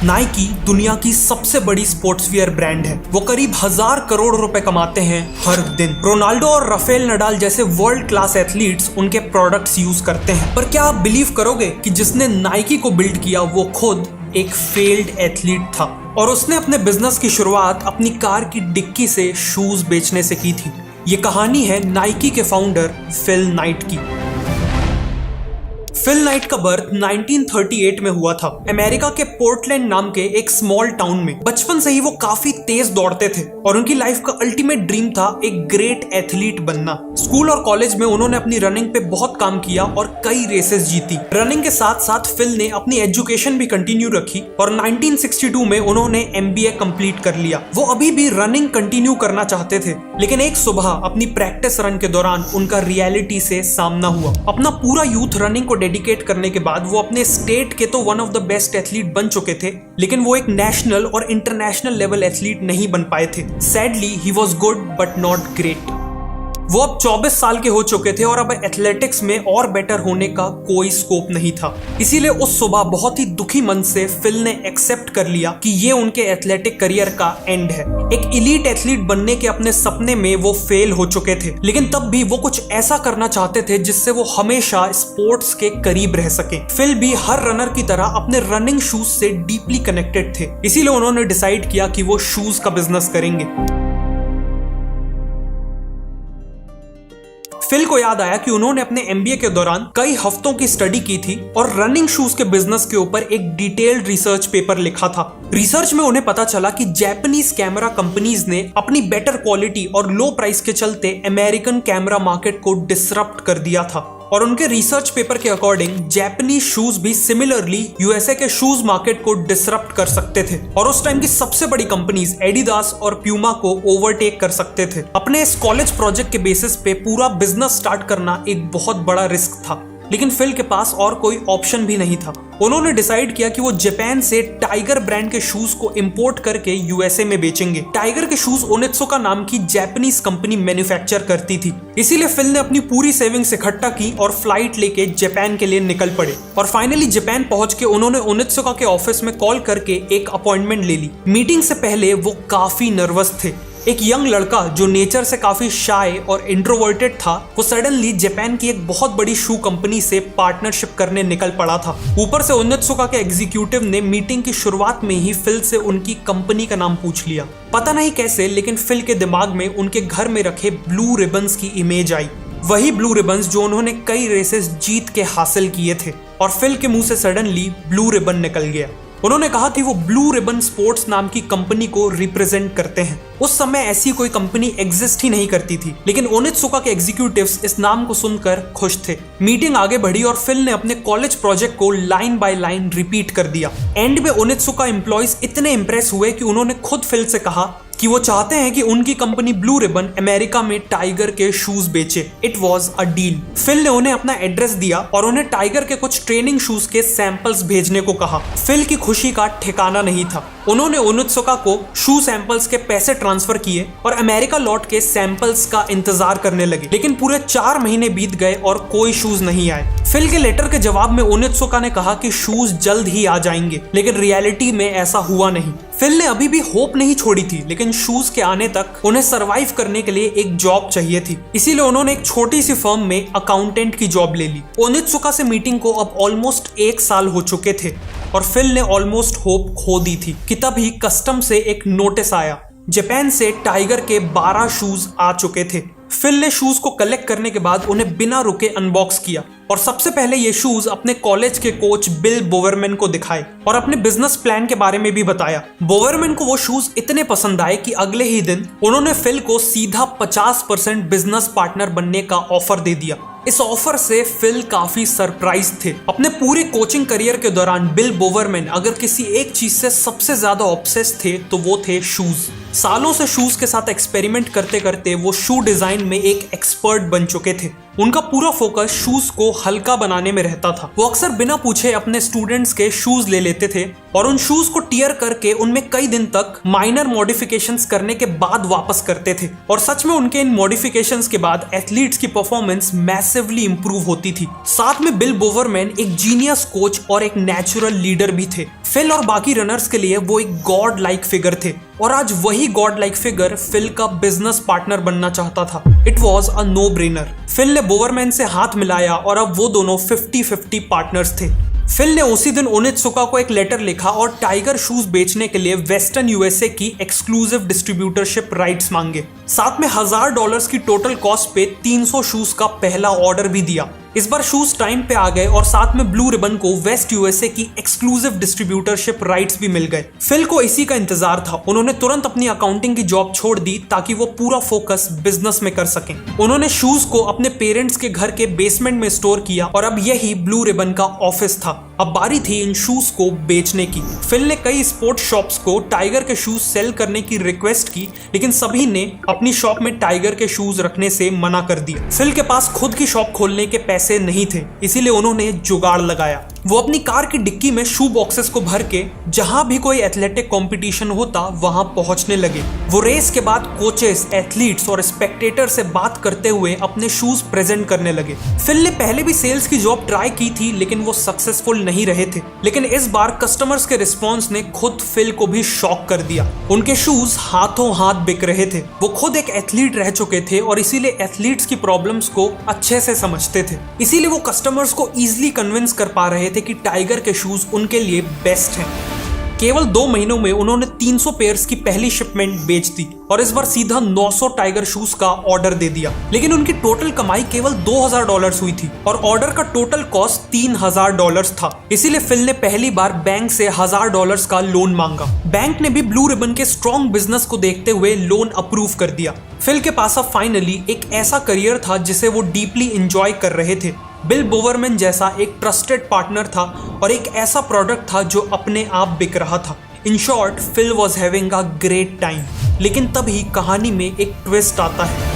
Nike दुनिया की सबसे बड़ी स्पोर्ट्सवियर ब्रांड है। वो करीब 1000 करोड़ रुपए कमाते हैं हर दिन। रोनाल्डो और राफेल नडाल जैसे वर्ल्ड क्लास एथलीट्स उनके प्रोडक्ट्स यूज करते हैं। पर क्या आप बिलीव करोगे कि जिसने नाइकी को बिल्ड किया वो खुद एक फेल्ड एथलीट था और उसने अपने बिजनेस की शुरुआत अपनी कार की डिक्की से शूज बेचने से की थी। ये कहानी है नाइकी के फाउंडर फिल नाइट की। फिल नाइट का बर्थ 1938 में हुआ था अमेरिका के पोर्टलैंड नाम के एक स्मॉल टाउन में। बचपन से ही वो काफी तेज दौड़ते थे और उनकी लाइफ का अल्टीमेट ड्रीम था एक ग्रेट एथलीट बनना। स्कूल और कॉलेज में उन्होंने अपनी रनिंग पे बहुत काम किया और कई रेसेस जीती। रनिंग के साथ साथ फिल ने अपनी एजुकेशन भी कंटिन्यू रखी और 1962 में उन्होंने MBA कंप्लीट कर लिया। वो अभी भी रनिंग कंटिन्यू करना चाहते थे, लेकिन एक सुबह अपनी प्रैक्टिस रन के दौरान उनका रियलिटी से सामना हुआ। अपना पूरा यूथ रनिंग को डेडिकेट करने के बाद वो अपने स्टेट के तो one of the best athlete बन चुके थे, लेकिन वो एक नेशनल और इंटरनेशनल लेवल एथलीट नहीं बन पाए थे। Sadly he was good but not great. वो अब 24 साल के हो चुके थे और अब एथलेटिक्स में और बेटर होने का कोई स्कोप नहीं था। इसीलिए उस सुबह बहुत ही दुखी मन से फिल ने एक्सेप्ट कर लिया कि ये उनके एथलेटिक करियर का एंड है। एक एलीट एथलीट बनने के अपने सपने में वो फेल हो चुके थे, लेकिन तब भी वो कुछ ऐसा करना चाहते थे जिससे वो हमेशा स्पोर्ट्स के करीब रह सके। फिल भी हर रनर की तरह अपने रनिंग शूज से डीपली कनेक्टेड थे, इसीलिए उन्होंने डिसाइड किया कि वो शूज का बिजनेस करेंगे। फिल को याद आया कि उन्होंने अपने MBA के दौरान कई हफ्तों की स्टडी की थी और रनिंग शूज के बिजनेस के ऊपर एक डिटेल्ड रिसर्च पेपर लिखा था। रिसर्च में उन्हें पता चला कि जापानीज कैमरा कंपनीज ने अपनी बेटर क्वालिटी और लो प्राइस के चलते अमेरिकन कैमरा मार्केट को डिसरप्ट कर दिया था और उनके रिसर्च पेपर के अकॉर्डिंग जापानीज शूज भी सिमिलरली USA के शूज मार्केट को डिसरप्ट कर सकते थे और उस टाइम की सबसे बड़ी कंपनीज एडिडास और प्यूमा को ओवरटेक कर सकते थे। अपने इस कॉलेज प्रोजेक्ट के बेसिस पे पूरा बिजनेस स्टार्ट करना एक बहुत बड़ा रिस्क था, लेकिन फिल के पास और कोई ऑप्शन भी नहीं था। उन्होंने डिसाइड किया कि वो जापान से टाइगर ब्रांड के शूज को इंपोर्ट करके USA में बेचेंगे। टाइगर के शूज ओनित्सुका नाम की जापानीज कंपनी मैन्युफैक्चर करती थी, इसीलिए फिल ने अपनी पूरी सेविंग्स इकट्ठा की और फ्लाइट लेके जापान के लिए निकल पड़े। और फाइनली जापान पहुंच के उन्होंने ओनित्सुका के ऑफिस में कॉल करके एक अपॉइंटमेंट ले ली। मीटिंग से पहले वो काफी नर्वस थे। एक यंग लड़का जो नेचर से काफी शाय और इंट्रोवर्टेड था, वो सडनली जापान की एक बहुत बड़ी शू कंपनी से पार्टनरशिप करने निकल पड़ा था। ऊपर से ओनित्सुका के एग्जीक्यूटिव ने मीटिंग की शुरुआत में ही फिल से उनकी कंपनी का नाम पूछ लिया। पता नहीं कैसे, लेकिन फिल के दिमाग में उनके घर में रखे ब्लू रिबन्स की इमेज आई। वही ब्लू रिबन्स जो उन्होंने कई रेसेस जीत के हासिल किए थे और फिल के मुंह से सडनली ब्लू रिबन निकल गया। उन्होंने कहा कि वो ब्लू रिबन स्पोर्ट्स नाम की कंपनी को रिप्रेजेंट करते हैं। उस समय ऐसी कोई कंपनी एग्जिस्ट ही नहीं करती थी, लेकिन ओनित्सुका के एग्जीक्यूटिव्स इस नाम को सुनकर खुश थे। मीटिंग आगे बढ़ी और फिल ने अपने कॉलेज प्रोजेक्ट को लाइन बाय लाइन रिपीट कर दिया। एंड में ओनित्सुका एम्प्लॉइज इतने इंप्रेस हुए कि उन्होंने खुद फिल से कहा कि वो चाहते हैं कि उनकी कंपनी ब्लू रिबन अमेरिका में टाइगर के शूज बेचे। It was a deal. Phil ने उन्हें अपना एड्रेस दिया और उन्हें टाइगर के कुछ ट्रेनिंग शूज के सैंपल्स भेजने को कहा। फिल की खुशी का ठिकाना नहीं था। उन्होंने ओनित्सुका को शू सैंपल्स के पैसे ट्रांसफर किए और अमेरिका लौट के सैंपल्स का इंतजार करने लगे, लेकिन पूरे 4 महीने बीत गए और कोई शूज नहीं आए। फिल के लेटर के जवाब में ओनित्सुका ने कहा कि शूज जल्द ही आ जाएंगे, लेकिन रियलिटी में ऐसा हुआ नहीं। फिल ने अभी भी होप नहीं छोड़ी थी, लेकिन शूज के आने तक उन्हें सरवाइव करने के लिए एक जॉब चाहिए थी। इसीलिए उन्होंने एक छोटी सी फर्म में अकाउंटेंट की जॉब ले ली। ओनित्सुका से मीटिंग को अब ऑलमोस्ट 1 साल हो चुके थे और फिल ने ऑलमोस्ट होप खो दी थी कि तभी कस्टम से एक नोटिस आया। जापान से टाइगर के 12 शूज आ चुके थे। फिल ने शूज को कलेक्ट करने के बाद उन्हें बिना रुके अनबॉक्स किया और सबसे पहले ये शूज अपने कॉलेज के कोच बिल बोवरमैन को दिखाए और अपने बिजनेस प्लान के बारे में भी बताया। बोवरमैन को वो शूज इतने पसंद आए कि अगले ही दिन उन्होंने फिल को सीधा 50% बिजनेस पार्टनर बनने का ऑफर दे दिया। इस ऑफर से फिल काफी सरप्राइज थे। अपने पूरे कोचिंग करियर के दौरान बिल बोवरमैन अगर किसी एक चीज से सबसे ज्यादा ऑब्सेस थे तो वो थे शूज। सालों से शूज के साथ एक्सपेरिमेंट करते करते वो शू डिजाइन में एक एक्सपर्ट बन चुके थे। उनका पूरा फोकस शूज को हल्का बनाने में रहता था। वो अक्सर बिना पूछे अपने स्टूडेंट्स के शूज ले लेते थे और उन शूज को टियर करके उनमें कई दिन तक माइनर मॉडिफिकेशंस करने के बाद वापस करते थे। और सच में उनके इन मॉडिफिकेशंस के बाद एथलीट्स की परफॉर्मेंस मैसिवली इंप्रूव होती थी। साथ में बिल बोवरमैन एक जीनियस कोच और एक नेचुरल लीडर भी थे। फिल और बाकी रनर्स के लिए वो एक गॉड लाइक फिगर थे और आज वही गॉड लाइक फिगर फिल का बिजनेस पार्टनर बनना चाहता था। It was a no brainer. Phil ने बोवरमैन से हाथ मिलाया और अब वो दोनों 50-50 पार्टनर्स थे। फिल ने उसी दिन ओनित्सुका को एक लेटर लिखा और टाइगर शूज बेचने के लिए वेस्टर्न यूएसए की एक्सक्लूसिव डिस्ट्रीब्यूटरशिप राइट्स मांगे। साथ में $1000 की टोटल कॉस्ट पे 300 शूज का पहला ऑर्डर भी दिया। इस बार शूज टाइम पे आ गए और साथ में ब्लू रिबन को वेस्ट यूएसए की एक्सक्लूसिव डिस्ट्रीब्यूटरशिप राइट्स भी मिल गए। फिल को इसी का इंतजार था। उन्होंने तुरंत अपनी अकाउंटिंग की जॉब छोड़ दी ताकि वो पूरा फोकस बिजनेस में कर सकें। उन्होंने शूज को अपने पेरेंट्स के घर के बेसमेंट में स्टोर किया और अब यही ब्लू रिबन का ऑफिस था। अब बारी थी इन शूज को बेचने की। फिल ने कई स्पोर्ट्स शॉप्स को टाइगर के शूज सेल करने की रिक्वेस्ट की, लेकिन सभी ने अपनी शॉप में टाइगर के शूज रखने से मना कर दिया। फिल के पास खुद की शॉप खोलने के पैसे नहीं थे, इसीलिए उन्होंने जुगाड़ लगाया। वो अपनी कार की डिक्की में शू बॉक्सेस को भर के जहां भी कोई एथलेटिक कंपटीशन होता वहां पहुंचने लगे। वो रेस के बाद कोचेस, एथलीट्स और स्पेक्टेटर से बात करते हुए अपने शूज प्रेजेंट करने लगे। फिल ने पहले भी सेल्स की जॉब ट्राई की थी, लेकिन वो सक्सेसफुल नहीं रहे थे। लेकिन इस बार कस्टमर्स के रिस्पॉन्स ने खुद फिल को भी शॉक कर दिया। उनके शूज हाथों हाथ बिक रहे थे। वो खुद एक एथलीट रह चुके थे और इसीलिए एथलीट्स की प्रॉब्लम्स को अच्छे से समझते थे। इसीलिए वो कस्टमर्स को इजीली कन्विंस कर पा रहे थे कि टाइगर के शूज उनके लिए बेस्ट हैं। केवल 2 महीनों में उन्होंने 300 पेयर्स की पहली शिपमेंट बेच दी और इस बार सीधा 900 टाइगर शूज का ऑर्डर दे दिया। लेकिन उनकी टोटल कमाई केवल $2000 हुई थी और ऑर्डर का टोटल कॉस्ट $3000 था। इसीलिए फिल ने पहली बार बैंक से $1000 का लोन मांगा। बैंक ने भी ब्लू रिबन के स्ट्रॉन्ग बिजनेस को देखते हुए लोन अप्रूव कर दिया। फिल के पास अब फाइनली एक ऐसा करियर था जिसे वो डीपली एंजॉय कर रहे थे। बिल बोवरमैन जैसा एक ट्रस्टेड पार्टनर था और एक ऐसा प्रोडक्ट था जो अपने आप बिक रहा था। In short, Phil was having a great time. लेकिन तभी कहानी में एक ट्विस्ट आता है।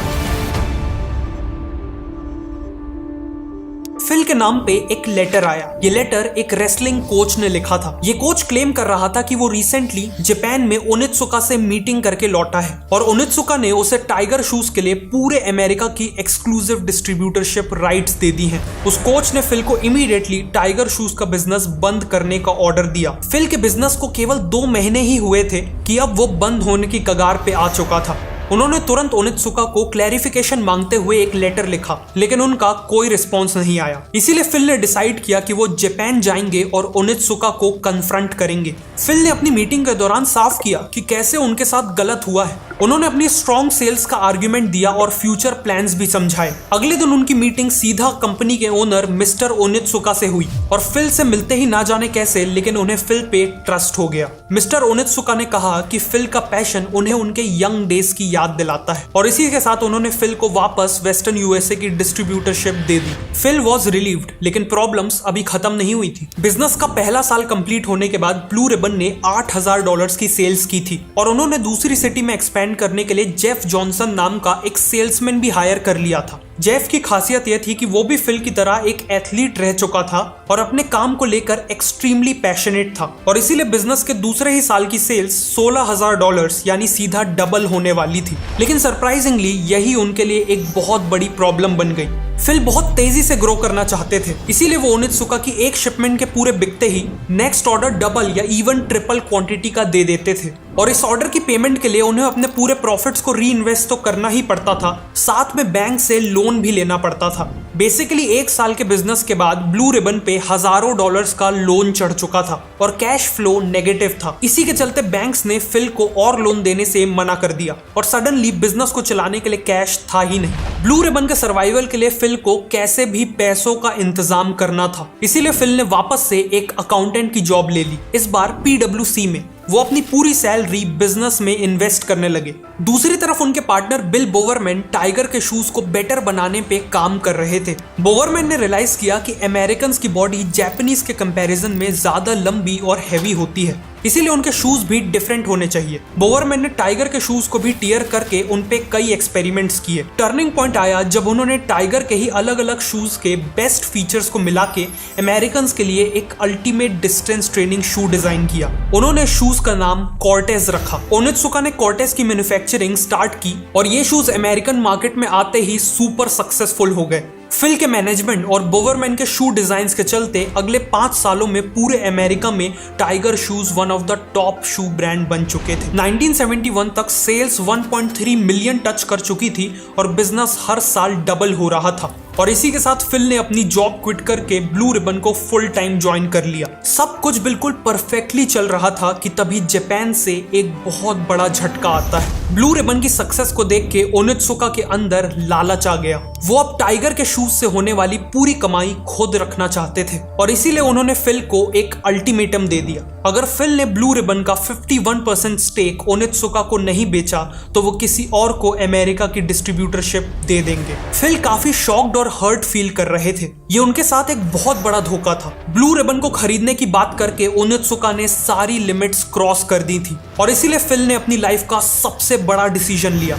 फिल के नाम पे एक लेटर आया। ये लेटर एक रेसलिंग कोच ने लिखा था। ये कोच क्लेम कर रहा था कि वो रिसेंटली जापान में ओनित्सुका से मीटिंग करके लौटा है और ओनित्सुका ने उसे टाइगर शूज के लिए पूरे अमेरिका की एक्सक्लूसिव डिस्ट्रीब्यूटरशिप राइट्स दे दी हैं। उस कोच ने फिल को इमीडिएटली टाइगर शूज का बिजनेस बंद करने का ऑर्डर दिया। फिल के बिजनेस को केवल 2 महीने ही हुए थे कि अब वो बंद होने की कगार पे आ चुका था। उन्होंने तुरंत ओनित्सुका को क्लैरिफिकेशन मांगते हुए एक लेटर लिखा, लेकिन उनका कोई रिस्पॉन्स नहीं आया। इसीलिए फिल ने डिसाइड किया कि वो जापान जाएंगे और ओनित्सुका को कन्फ्रंट करेंगे। फिल ने अपनी मीटिंग के दौरान साफ किया कि कैसे उनके साथ गलत हुआ है। उन्होंने अपनी स्ट्रॉन्ग सेल्स का आर्ग्यूमेंट दिया और फ्यूचर प्लान्स भी समझाए। अगले दिन उनकी मीटिंग सीधा कंपनी के ओनर मिस्टर ओनित्सुका से हुई और फिल से मिलते ही ना जाने कैसे, लेकिन उन्हें फिल पे ट्रस्ट हो गया। मिस्टर ओनित्सुका ने कहा कि फिल का पैशन उन्हें उनके यंग डेज की याद दिलाता है और इसी के साथ उन्होंने फिल को वापस वेस्टर्न यूएसए की डिस्ट्रीब्यूटरशिप दे दी। फिल वॉज रिलीव्ड, लेकिन प्रॉब्लम्स अभी खत्म नहीं हुई थी। बिजनेस का पहला साल कंप्लीट होने के बाद ब्लू रिबन ने $8000 की सेल्स की थी और उन्होंने दूसरी सिटी में एक्सपेंड करने के लिए जेफ जॉनसन नाम का एक सेल्समैन भी हायर कर लिया था। जेफ की खासियत यह थी कि वो भी फिल की तरह एक एथलीट रह चुका था और अपने काम को लेकर एक्सट्रीमली पैशनेट था और इसीलिए बिजनेस के दूसरे ही साल की सेल्स $16000 यानी सीधा डबल होने वाली थी। लेकिन सरप्राइजिंगली यही उनके लिए एक बहुत बड़ी प्रॉब्लम बन गई। फिल बहुत तेजी से ग्रो करना चाहते थे, इसीलिए वो ओनित्सुका की एक शिपमेंट के पूरे बिकते ही नेक्स्ट ऑर्डर डबल या इवन ट्रिपल क्वांटिटी का दे देते थे और इस ऑर्डर की पेमेंट के लिए उन्हें अपने पूरे प्रॉफिट्स को री इन्वेस्ट तो करना ही पड़ता था, साथ में बैंक से लोन भी लेना पड़ता था। बेसिकली 1 साल के बिजनेस के बाद ब्लू रिबन पे हजारों डॉलर्स का लोन चढ़ चुका था और कैश फ्लो नेगेटिव था। इसी के चलते बैंक्स ने फिल को और लोन देने से मना कर दिया और सडनली बिजनेस को चलाने के लिए कैश था ही नहीं। ब्लू रिबन के सर्वाइवल के लिए फिल को कैसे भी पैसों का इंतजाम करना था, इसीलिए फिल ने वापस से एक अकाउंटेंट की जॉब ले ली, इस बार PwC में। वो अपनी पूरी सैलरी बिजनेस में इन्वेस्ट करने लगे। दूसरी तरफ उनके पार्टनर बिल बोवरमैन टाइगर के शूज को बेटर बनाने पे काम कर रहे थे। बोवरमैन ने रियलाइज किया कि अमेरिकन्स की बॉडी जापानीज के कंपैरिजन में ज्यादा लंबी और हैवी होती है, इसीलिए उनके शूज भी डिफरेंट होने चाहिए। बोवरमैन ने टाइगर के शूज को भी टियर करके उन पे कई एक्सपेरिमेंट्स किए। टर्निंग पॉइंट आया जब उन्होंने टाइगर के ही अलग अलग शूज के बेस्ट फीचर्स को मिला के अमेरिकन्स के लिए एक अल्टीमेट डिस्टेंस ट्रेनिंग शू डिजाइन किया। उन्होंने शूज का नाम कॉर्टेज रखा। ओनित्सुका ने कॉर्टेज की मैन्युफैक्चरिंग स्टार्ट की और ये शूज अमेरिकन मार्केट में आते ही सुपर सक्सेसफुल हो गए। फिल के मैनेजमेंट और बोवरमैन के शू डिजाइन के चलते अगले 5 सालों में पूरे अमेरिका में tiger shoes one of the top shoe brand बन चुके थे। 1971 तक सेल्स 1.3 मिलियन टच कर चुकी थी और बिजनेस हर साल डबल हो रहा था। और इसी के साथ फिल ने अपनी जॉब क्विट करके ब्लू रिबन को फुल टाइम ज्वाइन कर लिया। सब कुछ बिल्कुल परफेक्टली चल रहा था कि तभी जापान से एक बहुत बड़ा झटका आता है। ब्लू रिबन की सक्सेस को देख के ओनित्सुका के अंदर लालच आ गया। वो अब टाइगर के शूज से होने वाली पूरी कमाई खुद रखना चाहते थे और इसीलिए उन्होंने फिल को एक अल्टीमेटम दे दिया। अगर फिल ने ब्लू रिबन का 51% स्टेक ओनित्सुका को नहीं बेचा तो वो किसी और को अमेरिका की डिस्ट्रीब्यूटरशिप दे देंगे। फिल काफी शॉक्ड और हर्ट फील कर रहे थे। ये उनके साथ एक बहुत बड़ा धोखा था। ब्लू रिबन को खरीदने की बात करके ओनित्सुका ने सारी लिमिट्स क्रॉस कर दी थी और इसीलिए फिल ने अपनी लाइफ का सबसे बड़ा डिसीजन लिया।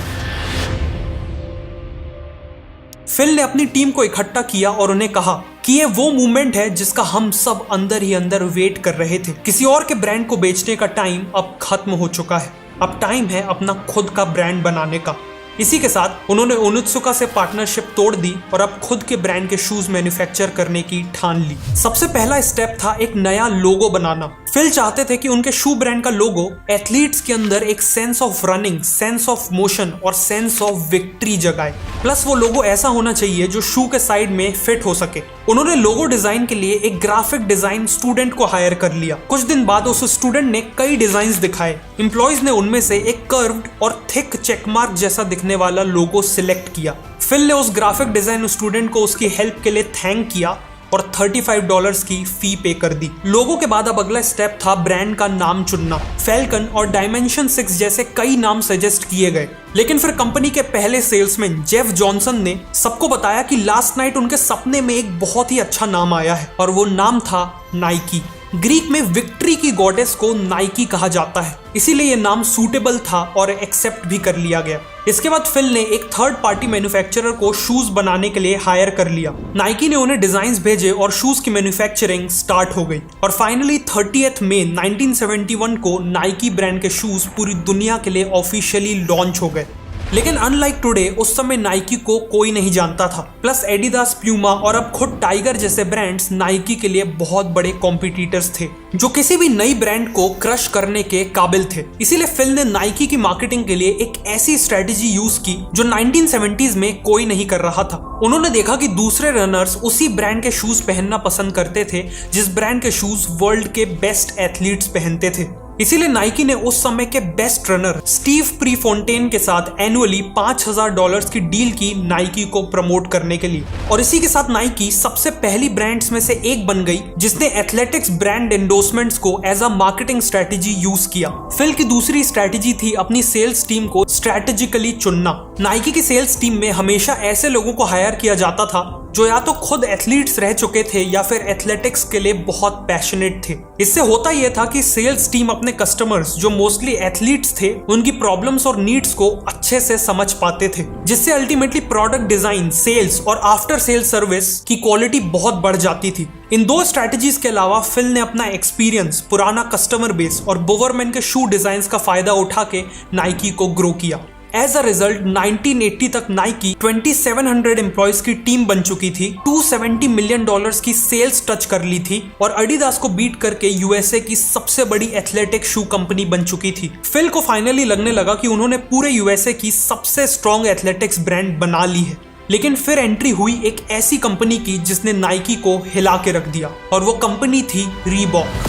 फिल ने अपनी टीम को इकट्ठा किया और उन्हें कहा कि ये वो मूवमेंट है जिसका हम सब अंदर ही अंदर वेट कर रहे थे। किसी और के ब्रांड को बेचने का टाइम अब खत्म हो चुका है। अब टाइम है अपना खुद का ब्रांड बनाने का। इसी के साथ उन्होंने ओनित्सुका से पार्टनरशिप तोड़ दी और अब खुद के ब्रांड के शूज मैन्युफैक्चर करने की ठान ली। सबसे पहला स्टेप था एक नया लोगो बनाना। फिल चाहते थे कि उनके शू ब्रांड का लोगो एथलीट्स के अंदर एक sense of running, sense of motion और सेंस ऑफ विक्ट्री जगाए। प्लस वो लोगो ऐसा होना चाहिए जो शू के साइड में फिट हो सके। उन्होंने लोगो डिजाइन के लिए एक ग्राफिक डिजाइन स्टूडेंट को हायर कर लिया। कुछ दिन बाद उस स्टूडेंट ने कई डिजाइन्स दिखाए। एम्प्लॉयज ने उनमें से एक कर्व्ड और थिक चेकमार्क जैसा दिखने वाला लोगो सिलेक्ट किया। फिल ने उस ग्राफिक डिजाइन स्टूडेंट को उसकी हेल्प के लिए थैंक किया और $35 की फी पे कर दी। लोगों के बाद अब अगला स्टेप था ब्रांड का नाम चुनना। फैल्कन और डायमेंशन 6 जैसे कई नाम सजेस्ट किए गए, लेकिन फिर कंपनी के पहले सेल्समैन जेफ जॉनसन ने सबको बताया कि लास्ट नाइट उनके सपने में एक बहुत ही अच्छा नाम आया है और वो नाम था नाइकी। ग्रीक में विक्ट्री की गॉडेस को नाइकी कहा जाता है, इसीलिए ये नाम सूटेबल था और एक्सेप्ट भी कर लिया गया। इसके बाद फिल ने एक थर्ड पार्टी मैन्युफैक्चरर को शूज बनाने के लिए हायर कर लिया। नाइकी ने उन्हें डिजाइन्स भेजे और शूज की मैन्युफैक्चरिंग स्टार्ट हो गई और फाइनली 30 मई 1971 को नाइकी ब्रांड के शूज पूरी दुनिया के लिए ऑफिशियली लॉन्च हो गए। लेकिन अनलाइक टुडे उस समय नाइकी को कोई नहीं जानता था। प्लस एडिडास, प्यूमा और अब खुद टाइगर जैसे ब्रांड्स नाइकी के लिए बहुत बड़े कॉम्पिटिटर्स थे जो किसी भी नई ब्रांड को क्रश करने के काबिल थे। इसीलिए फिल ने नाइकी की मार्केटिंग के लिए एक ऐसी स्ट्रेटेजी यूज की जो 1970s में कोई नहीं कर रहा था। उन्होंने देखा कि दूसरे रनर्स उसी ब्रांड के शूज पहनना पसंद करते थे जिस ब्रांड के शूज वर्ल्ड के बेस्ट एथलीट्स पहनते थे। इसीलिए नाइकी ने उस समय के बेस्ट रनर स्टीव प्रीफोंटेन के साथ एनुअली $5000 की डील की नाइकी को प्रमोट करने के लिए। और इसी के साथ नाइकी सबसे पहली ब्रांड्स में से एक बन गई जिसने एथलेटिक्स ब्रांड एंडोर्समेंट्स को as a marketing strategy use किया। फिल की दूसरी स्ट्रेटेजी थी अपनी सेल्स टीम को स्ट्रेटेजिकली चुनना। नाइकी की सेल्स टीम में हमेशा ऐसे लोगों को हायर किया जाता था जो या तो खुद एथलीट्स रह चुके थे या फिर एथलेटिक्स के लिए बहुत पैशनेट थे। इससे होता यह था कि सेल्स टीम अपने कस्टमर्स जो मोस्टली एथलीट्स थे उनकी प्रॉब्लम्स और नीड्स को अच्छे से समझ पाते थे, जिससे अल्टीमेटली प्रोडक्ट डिजाइन, सेल्स और आफ्टर सेल्स सर्विस की क्वालिटी बहुत बढ़ जाती थी। इन दो स्ट्रेटजीज के अलावा फिल ने अपना एक्सपीरियंस, पुराना कस्टमर बेस और बोवरमैन के शू डिजाइन का फायदा उठा के नाइकी को ग्रो किया। एज अ रिजल्ट 1980 तक नाइकी 2700 एम्प्लॉयज की टीम बन चुकी थी, $270 मिलियन की सेल्स टच कर ली थी और एडिडास को बीट करके यूएसए की सबसे बड़ी एथलेटिक शू कंपनी बन चुकी थी। फिल को फाइनली लगने लगा कि उन्होंने पूरे यूएसए की सबसे स्ट्रॉन्ग एथलेटिक्स ब्रांड बना ली है। लेकिन फिर एंट्री हुई एक ऐसी कंपनी की जिसने नाइकी को हिला के रख दिया और वो कंपनी थी रीबॉक।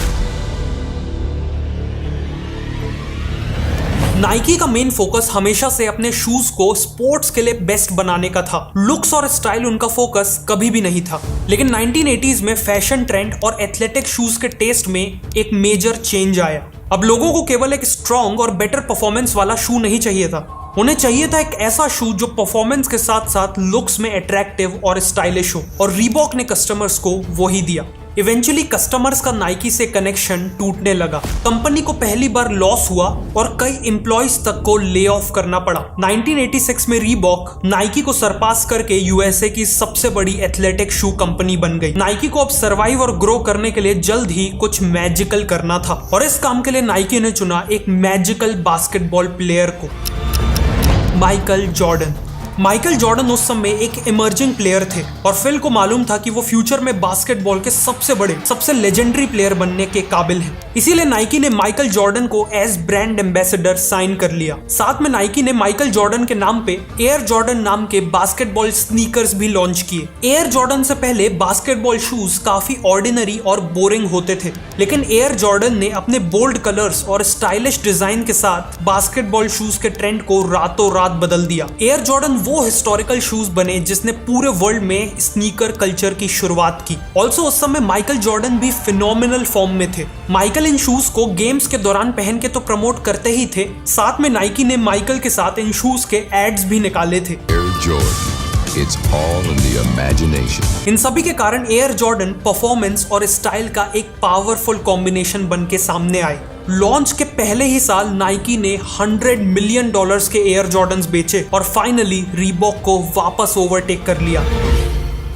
नाइकी का मेन फोकस हमेशा से अपने शूज को स्पोर्ट्स के लिए बेस्ट बनाने का था। लुक्स और स्टाइल उनका फोकस कभी भी नहीं था। लेकिन 1980s में फैशन ट्रेंड और एथलेटिक शूज के टेस्ट में एक मेजर चेंज आया। अब लोगों को केवल एक स्ट्रॉन्ग और बेटर परफॉर्मेंस वाला शू नहीं चाहिए था, उन्हें चाहिए था एक ऐसा शू जो परफॉर्मेंस के साथ साथ लुक्स में अट्रैक्टिव और स्टाइलिश हो, और रीबॉक ने कस्टमर्स को वही दिया। इवेंचुअली कस्टमर्स का नाइकी से कनेक्शन टूटने लगा। कंपनी को पहली बार लॉस हुआ और कई एम्प्लॉयज तक को ले ऑफ करना पड़ा। 1986 में रीबॉक नाइकी को सरपास करके यूएसए की सबसे बड़ी एथलेटिक शू कंपनी बन गई। नाइकी को अब सर्वाइव और ग्रो करने के लिए जल्द ही कुछ मैजिकल करना था और इस काम के लिए नाइकी ने चुना एक मैजिकल बास्केटबॉल प्लेयर को, माइकल जॉर्डन। माइकल जॉर्डन उस समय एक इमर्जिंग प्लेयर थे और फिल को मालूम था कि वो फ्यूचर में बास्केटबॉल के सबसे बड़े, सबसे लेजेंडरी प्लेयर बनने के काबिल हैं। इसीलिए नाइकी ने माइकल जॉर्डन को एज ब्रांड एम्बेसडर साइन कर लिया। साथ में नाइकी ने माइकल जॉर्डन के नाम पे एयर जॉर्डन नाम के बास्केटबॉल स्नीकर्स भी लॉन्च किए। एयर जॉर्डन से पहले बास्केटबॉल शूज काफी ऑर्डिनरी और बोरिंग होते थे, लेकिन एयर जॉर्डन ने अपने बोल्ड कलर्स और स्टाइलिश डिजाइन के साथ बास्केटबॉल शूज के ट्रेंड को रातों रात बदल दिया। एयर जॉर्डन वो हिस्टोरिकल शूज बने जिसने पूरे वर्ल्ड में स्नीकर कल्चर की शुरुआत की। ऑल्सो उस समय माइकल जॉर्डन भी फिनोमिनल फॉर्म में थे। माइकल इन शूज को गेम्स के दौरान पहन के तो प्रमोट करते ही थे, साथ में नाइकी ने माइकल के साथ इन शूज के एड्स भी निकाले थे। It's all in the imagination. इन सभी के कारण एयर जॉर्डन परफॉर्मेंस और स्टाइल का एक पावरफुल कॉम्बिनेशन बन के सामने आए। लॉन्च के पहले ही साल नाइकी ने $100 मिलियन के एयर जॉर्डन्स बेचे और फाइनली रीबॉक को वापस ओवरटेक कर लिया।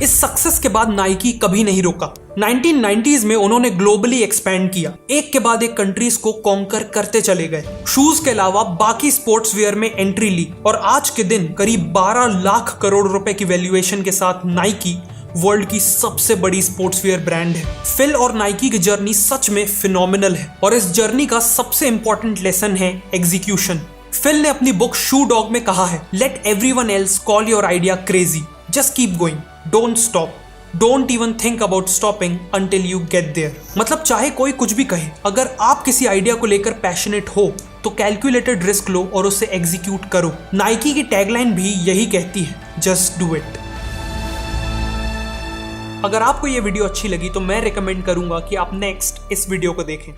इस सक्सेस के बाद नाइकी कभी नहीं रुका। 1990s में उन्होंने ग्लोबली एक्सपैंड किया, एक के बाद एक कंट्रीज को कॉन्कर करते चले गए। शूज के अलावा बाकी स्पोर्ट्स वियर में एंट्री ली और आज के दिन करीब 12 लाख करोड़ रुपए की वैल्यूएशन के साथ नाइकी वर्ल्ड की सबसे बड़ी स्पोर्ट्स वियर ब्रांड है। फिल और नाइकी की जर्नी सच में फिनोमिनल है और इस जर्नी का सबसे इंपॉर्टेंट लेसन है एग्जीक्यूशन। फिल ने अपनी बुक शू डॉग में कहा है, let everyone else call your idea crazy, just keep going, don't stop, don't even think about stopping until you get there. मतलब चाहे कोई कुछ भी कहे, अगर आप किसी आइडिया को लेकर पैशनेट हो तो कैलकुलेटेड रिस्क लो और उसे एग्जीक्यूट करो। नाइकी की टैगलाइन भी यही कहती है, जस्ट डू इट। अगर आपको ये वीडियो अच्छी लगी तो मैं रिकमेंड करूंगा कि आप नेक्स्ट इस वीडियो को देखें।